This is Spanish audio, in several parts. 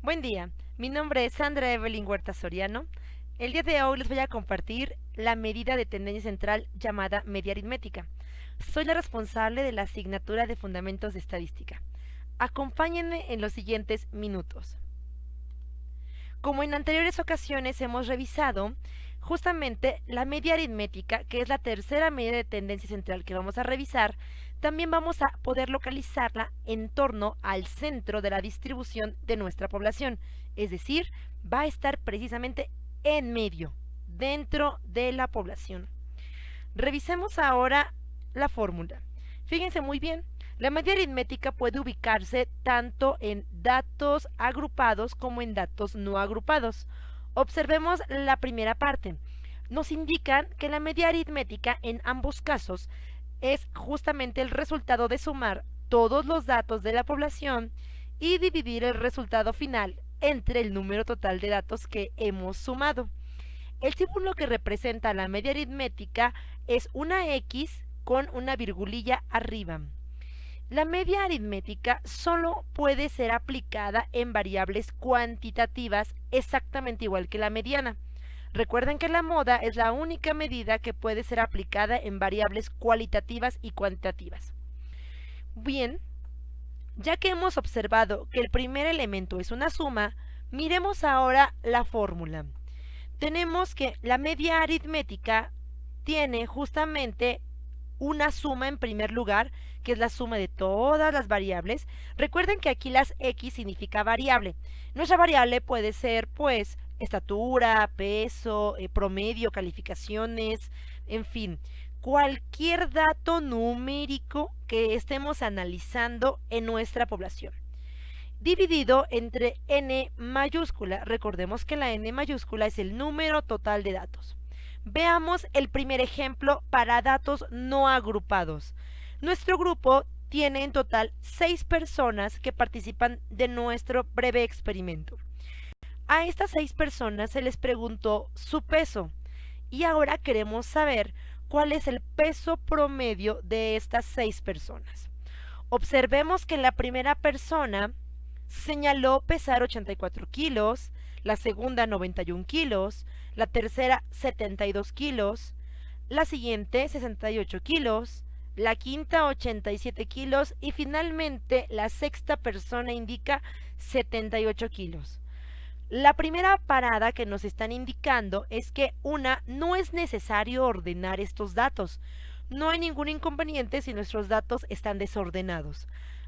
Buen día, mi nombre es Sandra Evelyn Huerta Soriano. El día de hoy les voy a compartir la medida de tendencia central llamada media aritmética. Soy la responsable de la asignatura de Fundamentos de Estadística. Acompáñenme en los siguientes minutos. Como en anteriores ocasiones hemos revisado, justamente la media aritmética, que es la tercera medida de tendencia central que vamos a revisar, también vamos a poder localizarla en torno al centro de la distribución de nuestra población, es decir, va a estar precisamente en medio, dentro de la población. Revisemos ahora la fórmula. Fíjense muy bien, la media aritmética puede ubicarse tanto en datos agrupados como en datos no agrupados. Observemos la primera parte. Nos indican que la media aritmética en ambos casos es justamente el resultado de sumar todos los datos de la población y dividir el resultado final entre el número total de datos que hemos sumado. El símbolo que representa la media aritmética es una X con una virgulilla arriba. La media aritmética solo puede ser aplicada en variables cuantitativas exactamente igual que la mediana. Recuerden que la moda es la única medida que puede ser aplicada en variables cualitativas y cuantitativas. Bien, ya que hemos observado que el primer elemento es una suma, miremos ahora la fórmula. Tenemos que la media aritmética tiene justamente una suma en primer lugar, que es la suma de todas las variables. Recuerden que aquí las X significa variable. Nuestra variable puede ser, pues, estatura, peso, promedio, calificaciones, en fin, cualquier dato numérico que estemos analizando en nuestra población, dividido entre n mayúscula. Recordemos que la n mayúscula es el número total de datos. Veamos el primer ejemplo para datos no agrupados. Nuestro grupo tiene en total 6 personas que participan de nuestro breve experimento. A estas 6 personas se les preguntó su peso y ahora queremos saber cuál es el peso promedio de estas 6 personas. Observemos que la primera persona señaló pesar 84 kilos, la segunda 91 kilos, la tercera 72 kilos, la siguiente 68 kilos, la quinta 87 kilos y finalmente la sexta persona indica 78 kilos. La primera parada que nos están indicando es que no es necesario ordenar estos datos. No hay ningún inconveniente si nuestros datos están desordenados.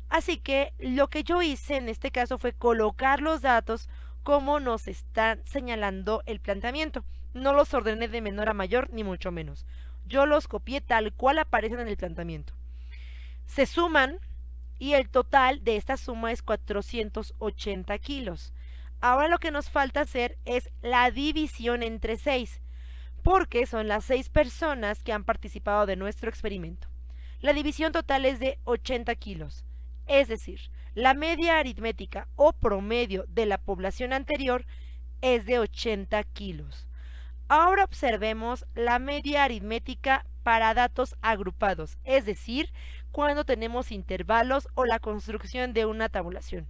Así que lo que yo hice en este caso fue colocar los datos como nos están señalando el planteamiento. No los ordené de menor a mayor, ni mucho menos. Yo los copié tal cual aparecen en el planteamiento. Se suman y el total de esta suma es 480 kilos. Ahora lo que nos falta hacer es la división entre 6, porque son las 6 personas que han participado de nuestro experimento. La división total es de 80 kilos. Es decir, la media aritmética o promedio de la población anterior es de 80 kilos. Ahora observemos la media aritmética para datos agrupados, es decir, cuando tenemos intervalos o la construcción de una tabulación.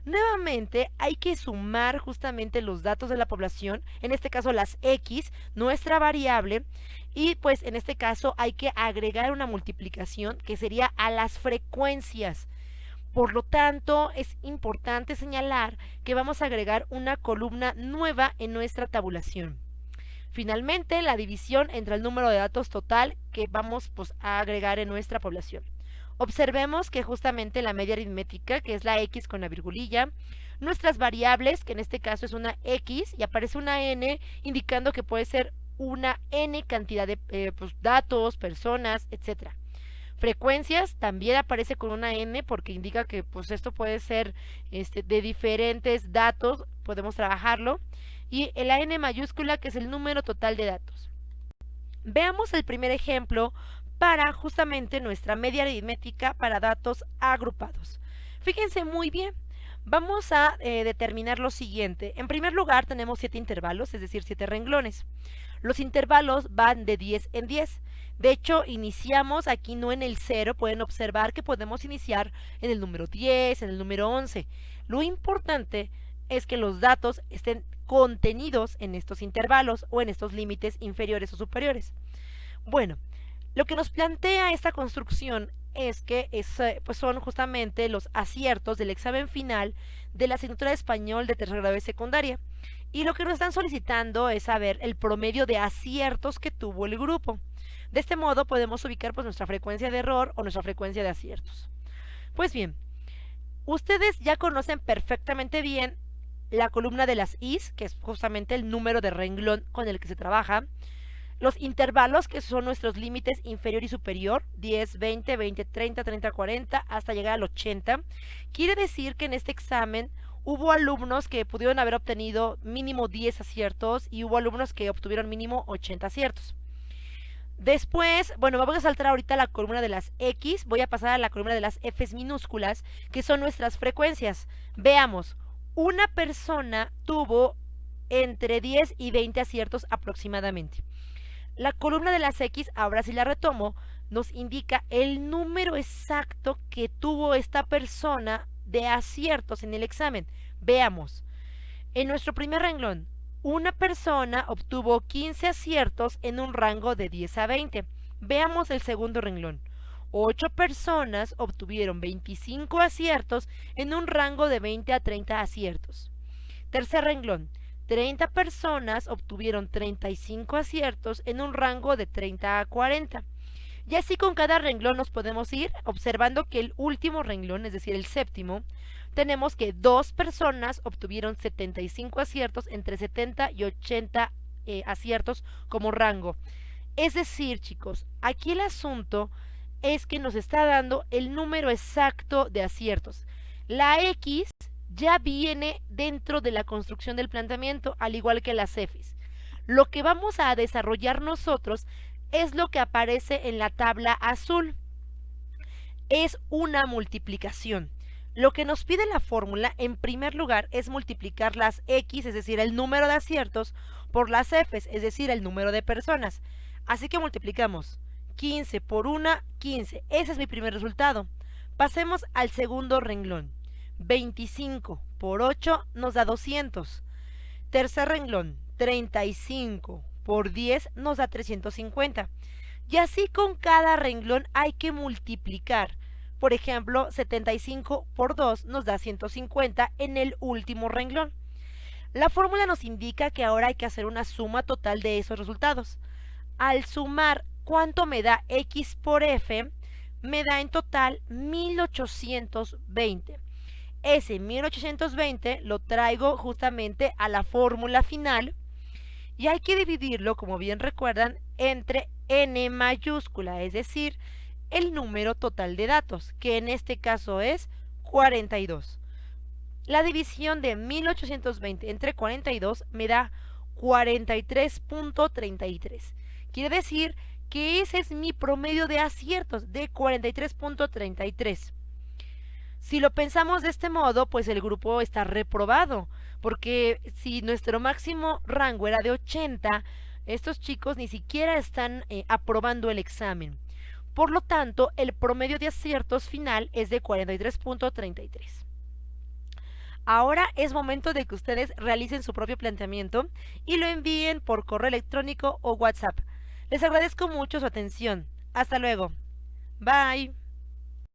Nuevamente hay que sumar justamente los datos de la población, en este caso las X, nuestra variable, y pues en este caso hay que agregar una multiplicación que sería a las frecuencias. Por lo tanto, es importante señalar que vamos a agregar una columna nueva en nuestra tabulación. Finalmente, la división entre el número de datos total que vamos a agregar en nuestra población. Observemos que justamente la media aritmética, que es la X con la virgulilla, nuestras variables, que en este caso es una X y aparece una N, indicando que puede ser una N cantidad de datos, personas, etcétera. Frecuencias también aparece con una N porque indica que pues esto puede ser de diferentes datos, podemos trabajarlo. Y la N mayúscula, que es el número total de datos. Veamos el primer ejemplo para justamente nuestra media aritmética para datos agrupados. Fíjense muy bien, vamos a determinar lo siguiente. En primer lugar tenemos 7 intervalos, es decir, 7 renglones. Los intervalos van de 10 en 10. De hecho, iniciamos aquí no en el 0, pueden observar que podemos iniciar en el número 10, en el número 11. Lo importante es que los datos estén contenidos en estos intervalos o en estos límites inferiores o superiores. Bueno, lo que nos plantea esta construcción es que pues son justamente los aciertos del examen final de la asignatura de español de tercer grado de secundaria. Y lo que nos están solicitando es saber el promedio de aciertos que tuvo el grupo. De este modo podemos ubicar pues nuestra frecuencia de error o nuestra frecuencia de aciertos. Pues bien, ustedes ya conocen perfectamente bien la columna de las Is, que es justamente el número de renglón con el que se trabaja, los intervalos, que son nuestros límites inferior y superior, 10, 20, 20, 30, 30, 40, hasta llegar al 80. Quiere decir que en este examen hubo alumnos que pudieron haber obtenido mínimo 10 aciertos y hubo alumnos que obtuvieron mínimo 80 aciertos. Después, bueno, vamos a saltar ahorita a la columna de las X, voy a pasar a la columna de las Fs minúsculas, que son nuestras frecuencias. Veamos, una persona tuvo entre 10 y 20 aciertos aproximadamente. La columna de las X, ahora sí la retomo, nos indica el número exacto que tuvo esta persona de aciertos en el examen. Veamos, en nuestro primer renglón, una persona obtuvo 15 aciertos en un rango de 10 a 20. Veamos el segundo renglón. 8 personas obtuvieron 25 aciertos en un rango de 20 a 30 aciertos. Tercer renglón. 30 personas obtuvieron 35 aciertos en un rango de 30 a 40. Y así con cada renglón nos podemos ir observando que el último renglón, es decir, el séptimo, tenemos que 2 personas obtuvieron 75 aciertos entre 70 y 80 aciertos como rango. Es decir, chicos, aquí el asunto es que nos está dando el número exacto de aciertos. La X ya viene dentro de la construcción del planteamiento, al igual que las Fs. Lo que vamos a desarrollar nosotros es lo que aparece en la tabla azul. Es una multiplicación. Lo que nos pide la fórmula, en primer lugar, es multiplicar las X, es decir, el número de aciertos, por las Fs, es decir, el número de personas. Así que multiplicamos 15 por 1, 15. Ese es mi primer resultado. Pasemos al segundo renglón. 25 por 8 nos da 200. Tercer renglón, 35 por 10 nos da 350. Y así con cada renglón hay que multiplicar. Por ejemplo, 75 por 2 nos da 150 en el último renglón. La fórmula nos indica que ahora hay que hacer una suma total de esos resultados. Al sumar cuánto me da X por F, me da en total 1820. Ese 1820 lo traigo justamente a la fórmula final y hay que dividirlo, como bien recuerdan, entre n mayúscula, es decir, el número total de datos, que en este caso es 42. La división de 1820 entre 42 me da 43.33. Quiere decir que ese es mi promedio de aciertos, de 43.33. Si lo pensamos de este modo, pues el grupo está reprobado, porque si nuestro máximo rango era de 80, estos chicos ni siquiera están aprobando el examen. Por lo tanto, el promedio de aciertos final es de 43.33. Ahora es momento de que ustedes realicen su propio planteamiento y lo envíen por correo electrónico o WhatsApp. Les agradezco mucho su atención. Hasta luego. Bye.